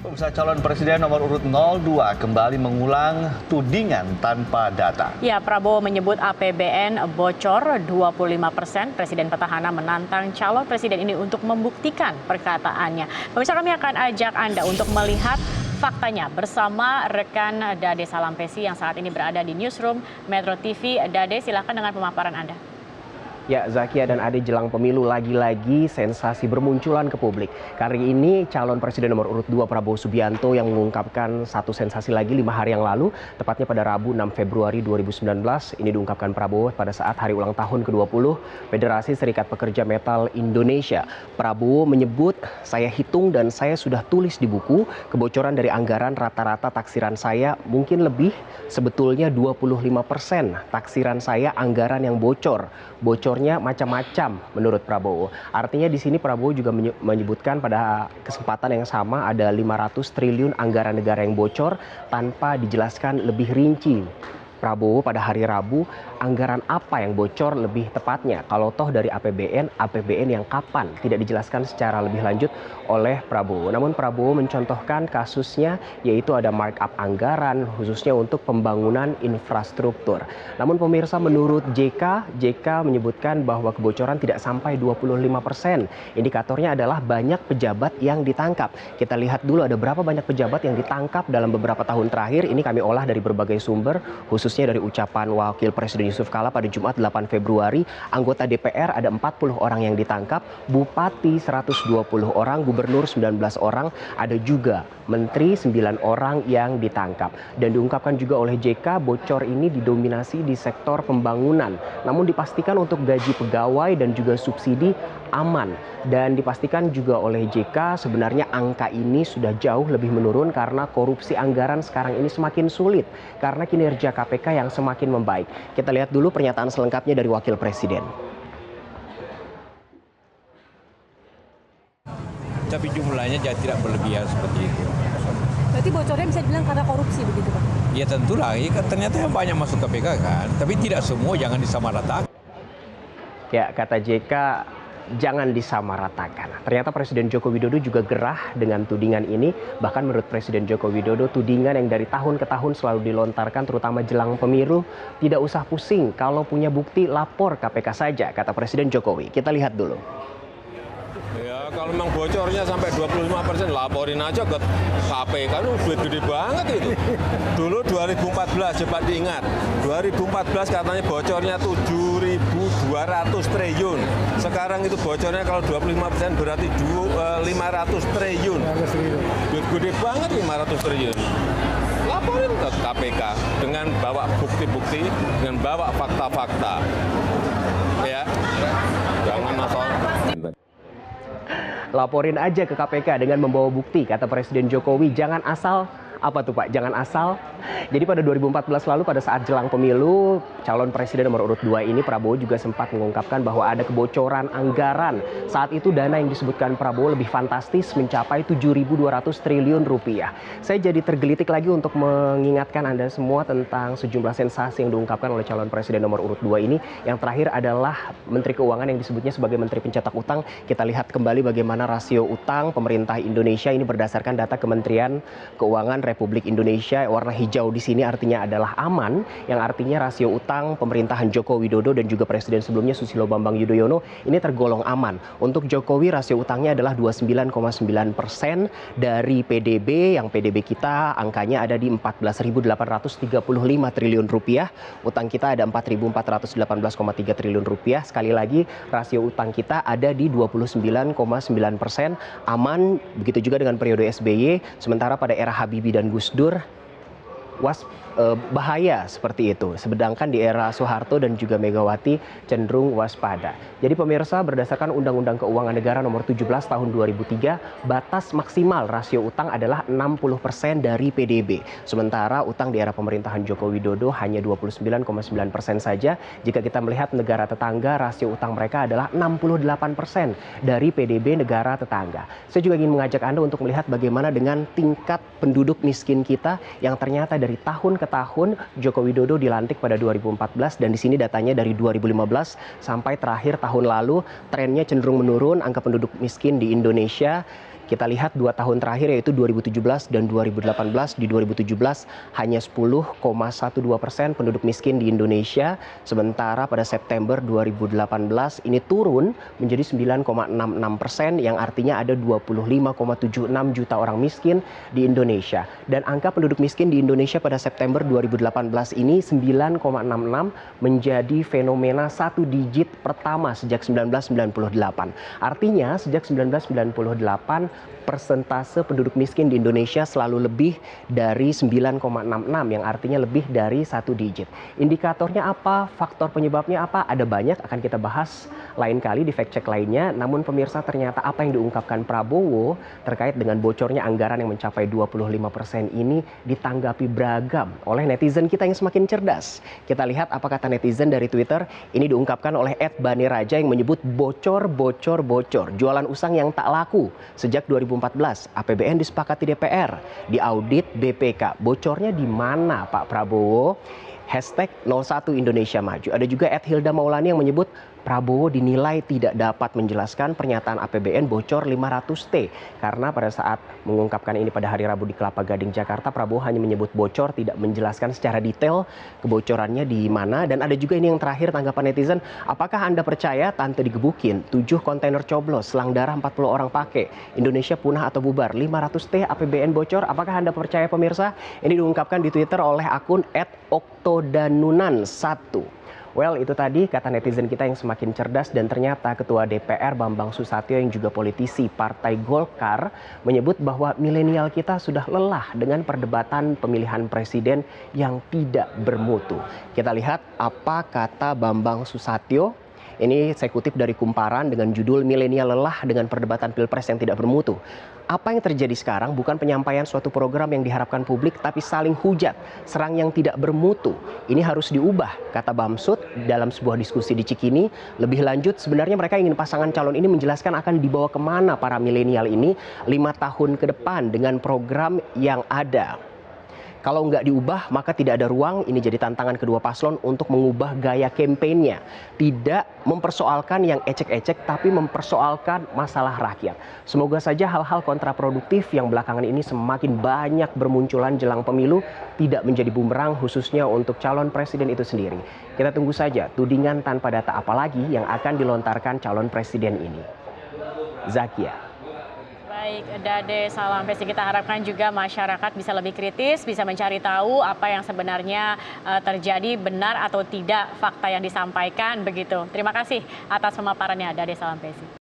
Pemirsa, calon presiden nomor urut 02 kembali mengulang tudingan tanpa data. Ya, Prabowo menyebut APBN bocor 25%. Presiden petahana menantang calon presiden ini untuk membuktikan perkataannya. Pemirsa, kami akan ajak Anda untuk melihat faktanya bersama rekan Dade Salampesi yang saat ini berada di Newsroom Metro TV. Dade, silakan dengan pemaparan Anda. Ya, Zakia dan Ade, jelang pemilu lagi-lagi sensasi bermunculan ke publik. Kali ini calon presiden nomor urut 2 Prabowo Subianto yang mengungkapkan satu sensasi lagi 5 hari yang lalu, tepatnya pada Rabu 6 Februari 2019. Ini diungkapkan Prabowo pada saat hari ulang tahun ke-20 Federasi Serikat Pekerja Metal Indonesia. Prabowo menyebut, "Saya hitung dan saya sudah tulis di buku, kebocoran dari anggaran rata-rata taksiran saya mungkin lebih, sebetulnya 25% taksiran saya anggaran yang bocor. Bocornya macam-macam menurut Prabowo." Artinya di sini Prabowo juga menyebutkan pada kesempatan yang sama ada 500 triliun anggaran negara yang bocor tanpa dijelaskan lebih rinci. Prabowo pada hari Rabu, anggaran apa yang bocor lebih tepatnya? Kalau toh dari APBN yang kapan? Tidak dijelaskan secara lebih lanjut oleh Prabowo. Namun Prabowo mencontohkan kasusnya, yaitu ada markup anggaran khususnya untuk pembangunan infrastruktur. Namun pemirsa, menurut JK menyebutkan bahwa kebocoran tidak sampai 25%. Indikatornya adalah banyak pejabat yang ditangkap. Kita lihat dulu ada berapa banyak pejabat yang ditangkap dalam beberapa tahun terakhir. Ini kami olah dari berbagai sumber, khususnya dari ucapan Wakil Presiden Yusuf Kala pada Jumat 8 Februari, anggota DPR ada 40 orang yang ditangkap, Bupati 120 orang, Gubernur 19 orang, ada juga Menteri 9 orang yang ditangkap. Dan diungkapkan juga oleh JK, bocor ini didominasi di sektor pembangunan. Namun dipastikan untuk gaji pegawai dan juga subsidi aman. Dan dipastikan juga oleh JK sebenarnya angka ini sudah jauh lebih menurun karena korupsi anggaran sekarang ini semakin sulit karena kinerja KPK yang semakin membaik. Kita lihat dulu pernyataan selengkapnya dari Wakil Presiden. Tapi jumlahnya tidak berlebihan seperti itu. Berarti bocornya bisa dibilang karena korupsi begitu, Pak? Ya tentulah, ternyata banyak masuk KPK kan, tapi tidak semua, jangan disamaratakan. Ya, kata JK, jangan disamaratakan. Ternyata Presiden Joko Widodo juga gerah dengan tudingan ini. Bahkan menurut Presiden Joko Widodo, tudingan yang dari tahun ke tahun selalu dilontarkan terutama jelang pemilu, tidak usah pusing. Kalau punya bukti, lapor KPK saja, kata Presiden Jokowi. Kita lihat dulu. Ya, kalau memang bocornya sampai 25%, laporin aja ke KPK. Itu duit gede banget itu. Dulu 2014, coba diingat. 2014 katanya bocornya 7.200 triliun. Sekarang itu bocornya kalau 25% berarti 500 triliun. Duit gede banget 500 triliun. Laporin ke KPK dengan bawa bukti-bukti, dengan bawa fakta-fakta. Ya, jangan asal. Laporin aja ke KPK dengan membawa bukti, kata Presiden Jokowi. Jangan asal, apa tuh Pak? Jangan asal. Jadi pada 2014 lalu pada saat jelang pemilu, calon presiden nomor urut 2 ini Prabowo juga sempat mengungkapkan bahwa ada kebocoran anggaran. Saat itu dana yang disebutkan Prabowo lebih fantastis mencapai 7.200 triliun rupiah. Saya jadi tergelitik lagi untuk mengingatkan Anda semua tentang sejumlah sensasi yang diungkapkan oleh calon presiden nomor urut 2 ini. Yang terakhir adalah Menteri Keuangan yang disebutnya sebagai Menteri Pencetak Utang. Kita lihat kembali bagaimana rasio utang pemerintah Indonesia ini berdasarkan data Kementerian Keuangan Republik Indonesia. Warna hijau di sini artinya adalah aman, yang artinya rasio utang pemerintahan Joko Widodo dan juga presiden sebelumnya Susilo Bambang Yudhoyono ini tergolong aman. Untuk Jokowi rasio utangnya adalah 29,9% dari PDB, yang PDB kita angkanya ada di 14.835 triliun rupiah. Utang kita ada 4.418,3 triliun rupiah. Sekali lagi rasio utang kita ada di 29,9%, aman. Begitu juga dengan periode SBY, sementara pada era Habibie dan Gus Dur bahaya seperti itu. Sedangkan di era Soeharto dan juga Megawati cenderung waspada. Jadi pemirsa, berdasarkan Undang-Undang Keuangan Negara nomor 17 tahun 2003, batas maksimal rasio utang adalah 60% dari PDB. Sementara utang di era pemerintahan Joko Widodo hanya 29,9% saja. Jika kita melihat negara tetangga, rasio utang mereka adalah 68% dari PDB negara tetangga. Saya juga ingin mengajak Anda untuk melihat bagaimana dengan tingkat penduduk miskin kita yang ternyata dari tahun ke tahun Joko Widodo dilantik pada 2014, dan di sini datanya dari 2015 sampai terakhir tahun lalu trennya cenderung menurun. Angka penduduk miskin di Indonesia Kita lihat 2 tahun terakhir yaitu 2017 dan 2018. Di 2017 hanya 10,12% penduduk miskin di Indonesia, sementara pada September 2018 ini turun menjadi 9,66%, yang artinya ada 25,76 juta orang miskin di Indonesia. Dan angka penduduk miskin di Indonesia pada September 2018 ini 9,66 menjadi fenomena satu digit pertama sejak 1998. Artinya sejak 1998 persentase penduduk miskin di Indonesia selalu lebih dari 9,66, yang artinya lebih dari satu digit. Indikatornya apa? Faktor penyebabnya apa? Ada banyak, akan kita bahas lain kali di fact check lainnya. Namun pemirsa, ternyata apa yang diungkapkan Prabowo terkait dengan bocornya anggaran yang mencapai 25% ini ditanggapi beragam oleh netizen kita yang semakin cerdas. Kita lihat apa kata netizen dari Twitter. Ini diungkapkan oleh @baniraja yang menyebut bocor. Jualan usang yang tak laku sejak 2014. APBN disepakati DPR, diaudit BPK. Bocornya di mana Pak Prabowo? Hashtag 01 Indonesia Maju. Ada juga @Hilda Maulani yang menyebut Prabowo dinilai tidak dapat menjelaskan pernyataan APBN bocor 500T. Karena pada saat mengungkapkan ini pada hari Rabu di Kelapa Gading, Jakarta, Prabowo hanya menyebut bocor, tidak menjelaskan secara detail kebocorannya di mana. Dan ada juga ini yang terakhir, tanggapan netizen, apakah Anda percaya tante digebukin, 7 kontainer coblos, selang darah 40 orang pakai, Indonesia punah atau bubar, 500T APBN bocor, apakah Anda percaya pemirsa? Ini diungkapkan di Twitter oleh akun @oktodanunan1. Well, itu tadi kata netizen kita yang semakin cerdas. Dan ternyata Ketua DPR Bambang Susatyo yang juga politisi Partai Golkar menyebut bahwa milenial kita sudah lelah dengan perdebatan pemilihan presiden yang tidak bermutu. Kita lihat apa kata Bambang Susatyo. Ini saya kutip dari Kumparan dengan judul "Milenial Lelah dengan Perdebatan Pilpres yang Tidak Bermutu". Apa yang terjadi sekarang bukan penyampaian suatu program yang diharapkan publik, tapi saling hujat, serang yang tidak bermutu. Ini harus diubah, kata Bamsud dalam sebuah diskusi di Cikini. Lebih lanjut, sebenarnya mereka ingin pasangan calon ini menjelaskan akan dibawa kemana para milenial ini 5 tahun ke depan dengan program yang ada. Kalau nggak diubah, maka tidak ada ruang. Ini jadi tantangan kedua paslon untuk mengubah gaya kampanyenya. Tidak mempersoalkan yang ecek-ecek, tapi mempersoalkan masalah rakyat. Semoga saja hal-hal kontraproduktif yang belakangan ini semakin banyak bermunculan jelang pemilu tidak menjadi bumerang, khususnya untuk calon presiden itu sendiri. Kita tunggu saja tudingan tanpa data apalagi yang akan dilontarkan calon presiden ini. Zakia. Baik, Dade Salam Pesi, kita harapkan juga masyarakat bisa lebih kritis, bisa mencari tahu apa yang sebenarnya terjadi, benar atau tidak fakta yang disampaikan begitu. Terima kasih atas pemaparannya, Dade Salam Pesi.